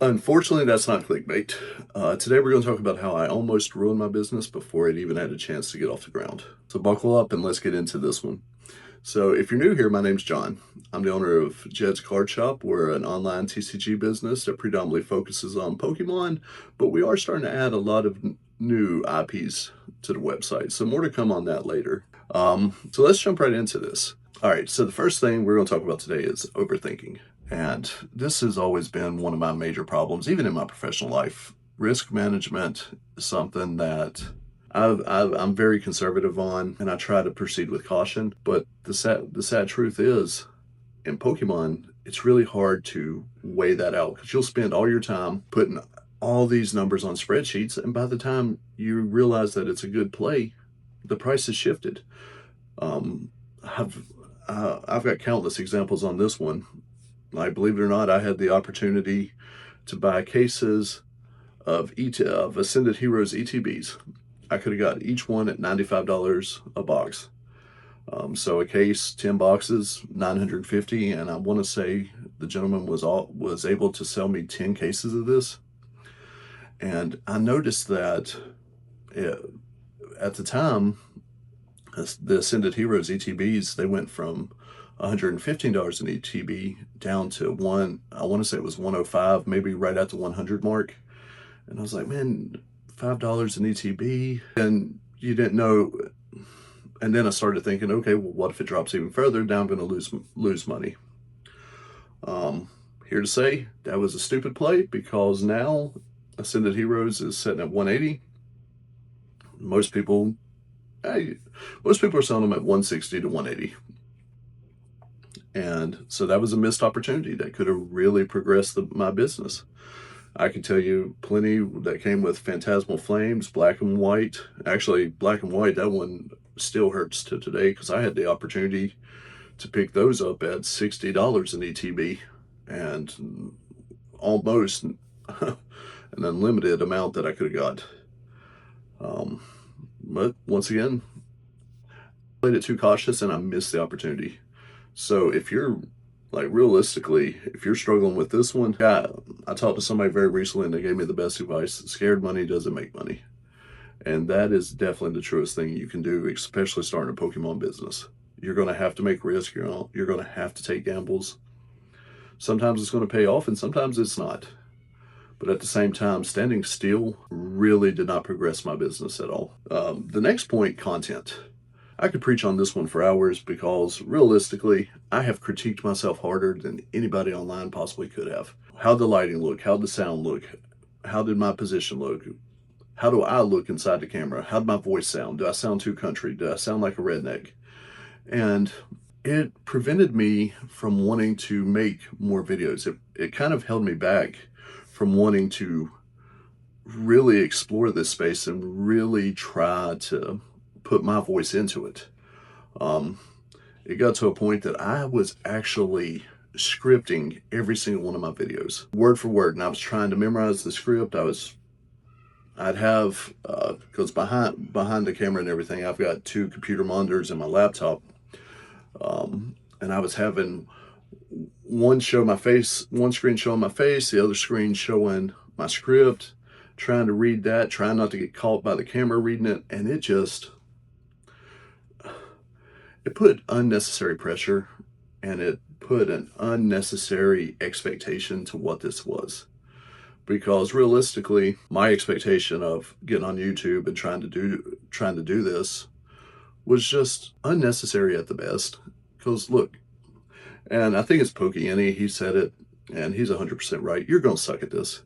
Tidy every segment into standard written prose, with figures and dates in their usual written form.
Unfortunately, that's not clickbait. Today, we're going to talk about how I almost ruined my business before it even had a chance to get off the ground. So, buckle up and let's get into this one. So, if you're new here, my name's John. I'm the owner of Jed's Card Shop. We're an online TCG business that predominantly focuses on Pokemon, but we are starting to add a lot of new IPs to the website. So, more to come on that later. So, let's jump right into this. All right, so the first thing we're going to talk about today is overthinking. And this has always been one of my major problems, even in my professional life. Risk management is something that I'm very conservative on, and I try to proceed with caution. But the sad truth is, in Pokemon, it's really hard to weigh that out because you'll spend all your time putting all these numbers on spreadsheets, and by the time you realize that it's a good play, the price has shifted. Um, I've I've got countless examples on this one. Like, believe it or not, I had the opportunity to buy cases of Ascended Heroes ETBs. I could have got each one at $95 a box. So a case, 10 boxes, 950, and I want to say the gentleman was able to sell me 10 cases of this. And I noticed that at the time, the Ascended Heroes ETBs, they went from $115 an ETB down to I want to say it was 105, maybe right at the 100 mark. And I was like, man, $5 an ETB, and you didn't know. And then I started thinking, okay, well, what if it drops even further? Now I'm going to lose money. Here to say that was a stupid play, because now Ascended Heroes is sitting at 180. Most people are selling them at 160 to 180. And so that was a missed opportunity that could have really progressed my business. I can tell you plenty that came with Phantasmal Flames, Black and White. Actually, Black and White, that one still hurts to today, because I had the opportunity to pick those up at $60 an ETB, and almost an unlimited amount that I could have got. But once again, played it too cautious and I missed the opportunity. So if you're, like, realistically, if you're struggling with this one, I talked to somebody very recently and they gave me the best advice: scared money doesn't make money. And that is definitely the truest thing you can do, especially starting a Pokemon business. You're going to have to make risk. You're going to have to take gambles. Sometimes it's going to pay off and sometimes it's not. But at the same time, standing still really did not progress my business at all. The next point, content. I could preach on this one for hours, because realistically, I have critiqued myself harder than anybody online possibly could have. How'd the lighting look? How'd the sound look? How did my position look? How do I look inside the camera? How'd my voice sound? Do I sound too country? Do I sound like a redneck? And it prevented me from wanting to make more videos. It kind of held me back from wanting to really explore this space and really try to put my voice into it. It got to a point that I was actually scripting every single one of my videos, word for word, and I was trying to memorize the script. I'd have, because behind the camera and everything, I've got two computer monitors in my laptop, and I was having one screen showing my face, the other screen showing my script, trying to read that, trying not to get caught by the camera reading it, and it put unnecessary pressure, and it put an unnecessary expectation to what this was. Because realistically, my expectation of getting on YouTube and trying to do this was just unnecessary at the best. Because look, and I think it's Pokey, he said it, and he's 100% right. You're going to suck at this.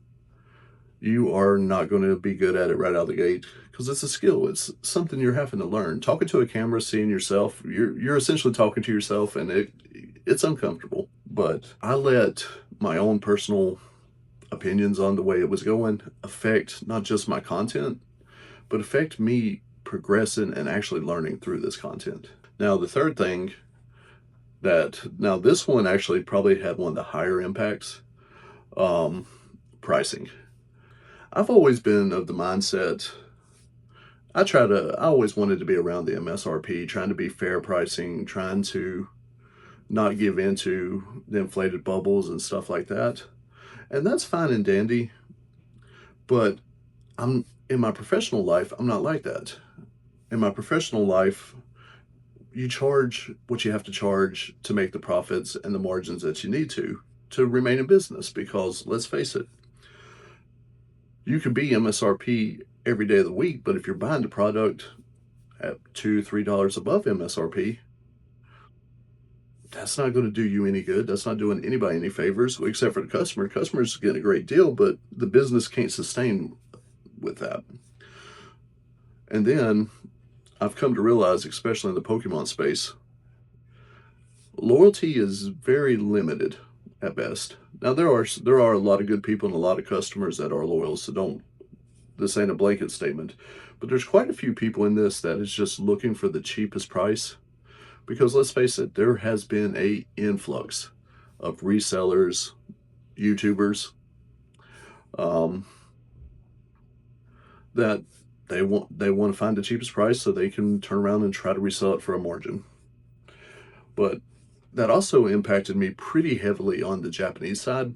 You are not going to be good at it right out of the gate, because it's a skill. It's something you're having to learn. Talking to a camera, seeing yourself, you're essentially talking to yourself, and it's uncomfortable. But I let my own personal opinions on the way it was going affect not just my content, but affect me progressing and actually learning through this content. Now, the third thing this one actually probably had one of the higher impacts, pricing. I've always been of the mindset, I always wanted to be around the MSRP, trying to be fair pricing, trying to not give into the inflated bubbles and stuff like that. And that's fine and dandy, but I'm in my professional life, I'm not like that. In my professional life, you charge what you have to charge to make the profits and the margins that you need to remain in business, because let's face it, you could be MSRP every day of the week, but if you're buying the product at $2, $3 above MSRP, that's not going to do you any good. That's not doing anybody any favors, except for the customer. Customers getting a great deal, but the business can't sustain with that. And then I've come to realize, especially in the Pokemon space, loyalty is very limited at best. Now there are a lot of good people and a lot of customers that are loyal, so don't, this ain't a blanket statement. But there's quite a few people in this that is just looking for the cheapest price, because let's face it, there has been a influx of resellers, YouTubers, um, that they want to find the cheapest price so they can turn around and try to resell it for a margin. But that also impacted me pretty heavily on the Japanese side,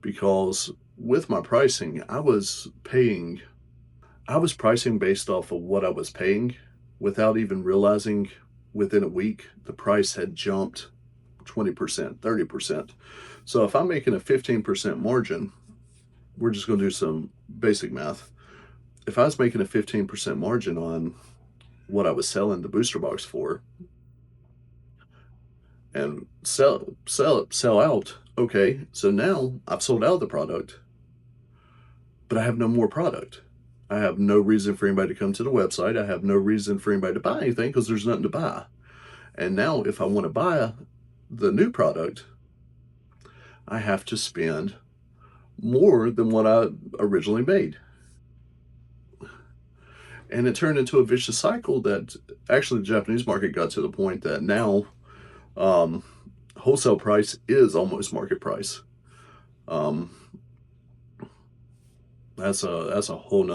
because with my pricing, I was pricing based off of what I was paying without even realizing within a week the price had jumped 20%, 30%. So if I'm making a 15% margin, we're just going to do some basic math. If I was making a 15% margin on what I was selling the booster box for, and sell out, okay, so now I've sold out the product, but I have no more product. I have no reason for anybody to come to the website. I have no reason for anybody to buy anything because there's nothing to buy. And now if I want to buy the new product, I have to spend more than what I originally made. And it turned into a vicious cycle that actually the Japanese market got to the point that now, um, wholesale price is almost market price. Um, that's a whole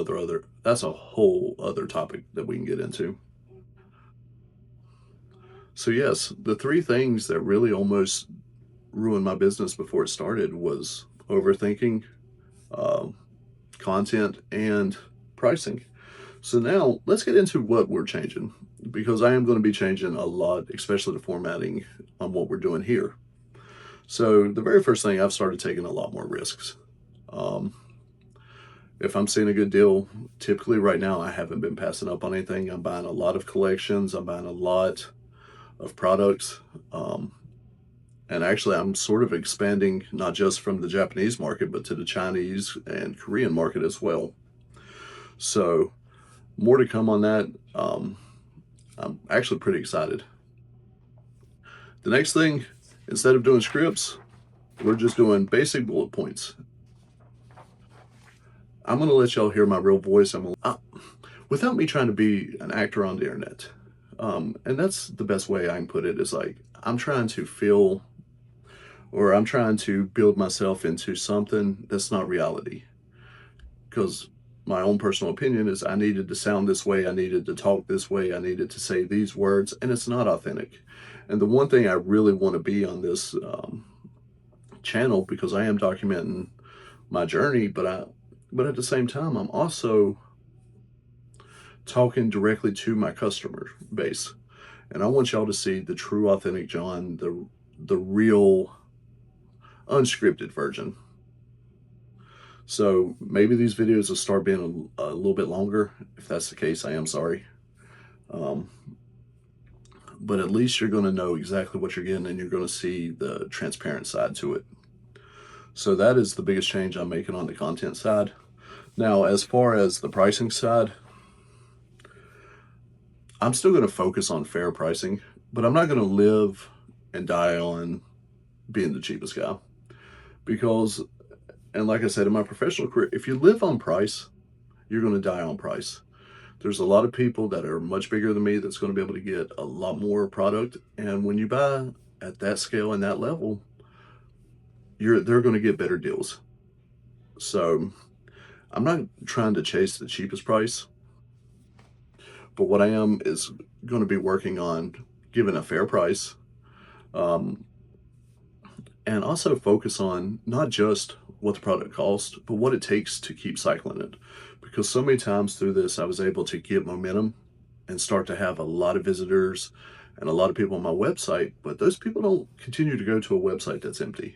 other topic that we can get into. So yes, the three things that really almost ruined my business before it started was overthinking, um, content, and pricing. So now let's get into what we're changing, because I am going to be changing a lot, especially the formatting on what we're doing here. So the very first thing, I've started taking a lot more risks. Um, if I'm seeing a good deal, typically right now I haven't been passing up on anything. I'm buying a lot of collections. I'm buying a lot of products. And actually, I'm sort of expanding not just from the Japanese market, but to the Chinese and Korean market as well. So more to come on that. I'm actually pretty excited. The next thing, instead of doing scripts, we're just doing basic bullet points. I'm going to let y'all hear my real voice. Without me trying to be an actor on the internet. And that's the best way I can put it, is like, I'm trying to feel, or I'm trying to build myself into something that's not reality. Because my own personal opinion is I needed to sound this way, I needed to talk this way, I needed to say these words, and it's not authentic. And the one thing I really want to be on this channel, because I am documenting my journey, but at the same time, I'm also talking directly to my customer base. And I want y'all to see the true authentic John, the real unscripted version. So maybe these videos will start being a little bit longer. If that's the case, I am sorry. Um, but at least you're going to know exactly what you're getting, and you're going to see the transparent side to it. So that is the biggest change I'm making on the content side. Now, as far as the pricing side, I'm still going to focus on fair pricing, but I'm not going to live and die on being the cheapest guy. Because, and like I said, in my professional career, if you live on price, you're going to die on price. There's a lot of people that are much bigger than me that's going to be able to get a lot more product. And when you buy at that scale and that level, they're going to get better deals. So I'm not trying to chase the cheapest price, but what I am is going to be working on giving a fair price, um, and also focus on not just what the product costs, but what it takes to keep cycling it. Because so many times through this, I was able to get momentum and start to have a lot of visitors and a lot of people on my website, but those people don't continue to go to a website that's empty.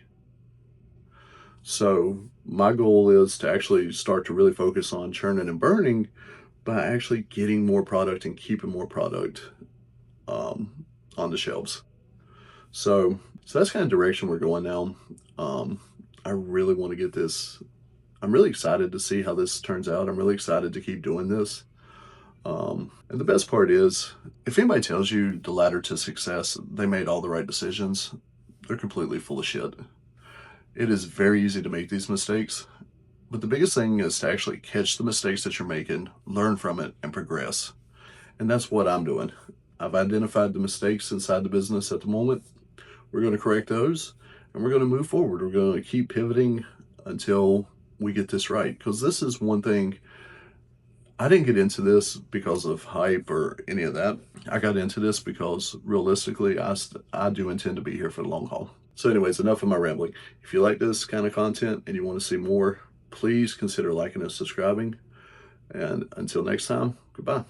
So my goal is to actually start to really focus on churning and burning by actually getting more product and keeping more product on the shelves. So that's kind of direction we're going now. I really want to get this. I'm really excited to see how this turns out. I'm really excited to keep doing this. And the best part is, if anybody tells you the ladder to success, they made all the right decisions, they're completely full of shit. It is very easy to make these mistakes, but the biggest thing is to actually catch the mistakes that you're making, learn from it, and progress. And that's what I'm doing. I've identified the mistakes inside the business at the moment. We're going to correct those and we're going to move forward. We're going to keep pivoting until we get this right. Because this is one thing, I didn't get into this because of hype or any of that. I got into this because realistically, I do intend to be here for the long haul. So anyways, enough of my rambling. If you like this kind of content and you want to see more, please consider liking and subscribing. And until next time, goodbye.